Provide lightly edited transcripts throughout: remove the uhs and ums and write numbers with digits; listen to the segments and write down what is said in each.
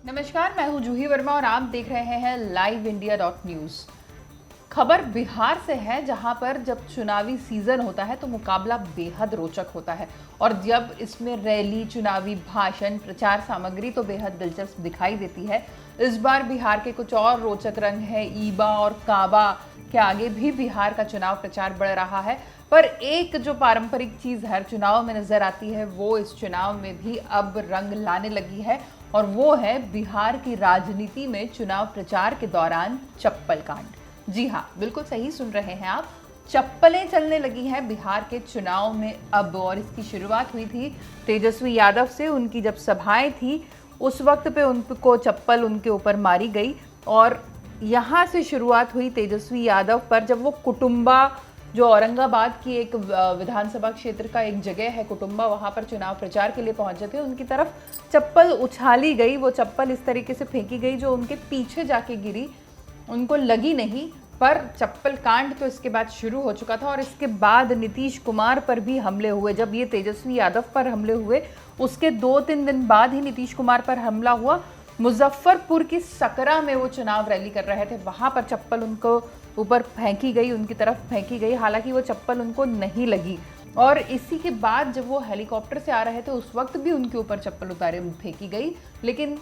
नमस्कार, मैं हूं जूही वर्मा और आप देख रहे हैं लाइव इंडिया न्यूज। खबर बिहार से है, जहां पर जब चुनावी सीजन होता है तो मुकाबला बेहद रोचक होता है और जब इसमें रैली, चुनावी भाषण, प्रचार सामग्री तो बेहद दिलचस्प दिखाई देती है। इस बार बिहार के कुछ और रोचक रंग है। ईबा और काबा के आगे भी बिहार का चुनाव प्रचार बढ़ रहा है, पर एक जो पारंपरिक चीज हर चुनाव में नजर आती है वो इस चुनाव में भी अब रंग लाने लगी है और वो है बिहार की राजनीति में चुनाव प्रचार के दौरान चप्पल कांड। जी हाँ, बिल्कुल सही सुन रहे हैं आप, चप्पलें चलने लगी हैं बिहार के चुनाव में अब। और इसकी शुरुआत हुई थी तेजस्वी यादव से। उनकी जब सभाएं थी उस वक्त पे उनको चप्पल उनके ऊपर मारी गई और यहाँ से शुरुआत हुई तेजस्वी यादव पर, जब वो कुटुंबा, जो औरंगाबाद की एक विधानसभा क्षेत्र का एक जगह है कुटुंबा, वहां पर चुनाव प्रचार के लिए पहुंचे थे, उनकी तरफ चप्पल उछाली गई। वो चप्पल इस तरीके से फेंकी गई जो उनके पीछे जाके गिरी, उनको लगी नहीं, पर चप्पल कांड तो इसके बाद शुरू हो चुका था। और इसके बाद नीतीश कुमार पर भी हमले हुए। जब ये तेजस्वी यादव पर हमले हुए उसके 2-3 दिन बाद ही नीतीश कुमार पर हमला हुआ। मुजफ्फरपुर की सकरा में वो चुनाव रैली कर रहे थे, वहां पर चप्पल उनको ऊपर फेंकी गई, उनकी तरफ फेंकी गई, हालांकि वो चप्पल उनको नहीं लगी। और इसी के बाद जब वो हेलीकॉप्टर से आ रहे थे उस वक्त भी उनके ऊपर चप्पल उतारे फेंकी गई, लेकिन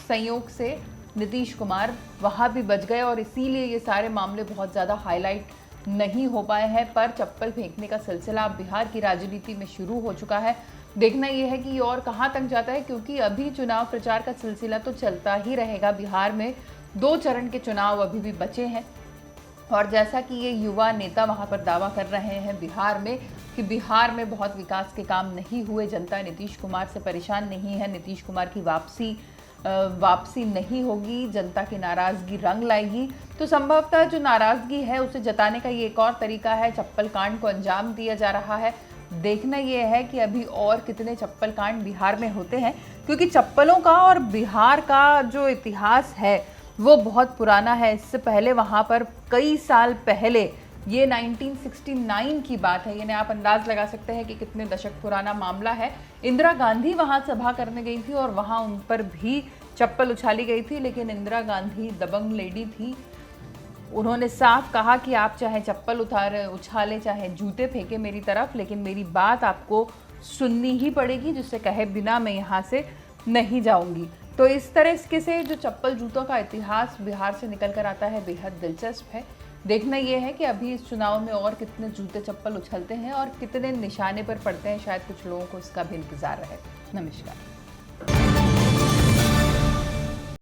संयोग से नीतीश कुमार वहां भी बच गए और इसीलिए ये सारे मामले बहुत ज़्यादा हाईलाइट नहीं हो पाए हैं। पर चप्पल फेंकने का सिलसिला बिहार की राजनीति में शुरू हो चुका है। देखना यह है कि ये और कहां तक जाता है, क्योंकि अभी चुनाव प्रचार का सिलसिला तो चलता ही रहेगा। बिहार में 2 चरण के चुनाव अभी भी बचे हैं और जैसा कि ये युवा नेता वहां पर दावा कर रहे हैं बिहार में कि बिहार में बहुत विकास के काम नहीं हुए, जनता नीतीश कुमार से परेशान नहीं है, नीतीश कुमार की वापसी नहीं होगी, जनता की नाराजगी रंग लाएगी, तो संभवतः जो नाराजगी है उसे जताने का ये एक और तरीका है, चप्पल कांड को अंजाम दिया जा रहा है। देखना यह है कि अभी और कितने चप्पल कांड बिहार में होते हैं, क्योंकि चप्पलों का और बिहार का जो इतिहास है वो बहुत पुराना है। इससे पहले वहाँ पर कई साल पहले, ये 1969 की बात है, यानी आप अंदाज लगा सकते हैं कि कितने दशक पुराना मामला है। इंदिरा गांधी वहाँ सभा करने गई थी और वहाँ उन पर भी चप्पल उछाली गई थी, लेकिन इंदिरा गांधी दबंग लेडी थी। उन्होंने साफ कहा कि आप चाहे चप्पल उछाले, चाहे जूते फेंके मेरी तरफ, लेकिन मेरी बात आपको सुननी ही पड़ेगी, जिससे कहे बिना मैं यहाँ से नहीं जाऊँगी। तो इस तरह से जो चप्पल जूतों का इतिहास बिहार से निकल कर आता है बेहद दिलचस्प है। देखना यह है कि अभी इस चुनाव में और कितने जूते चप्पल उछलते हैं और कितने निशाने पर पड़ते हैं, शायद कुछ लोगों को इसका भी इंतजार रहे। नमस्कार।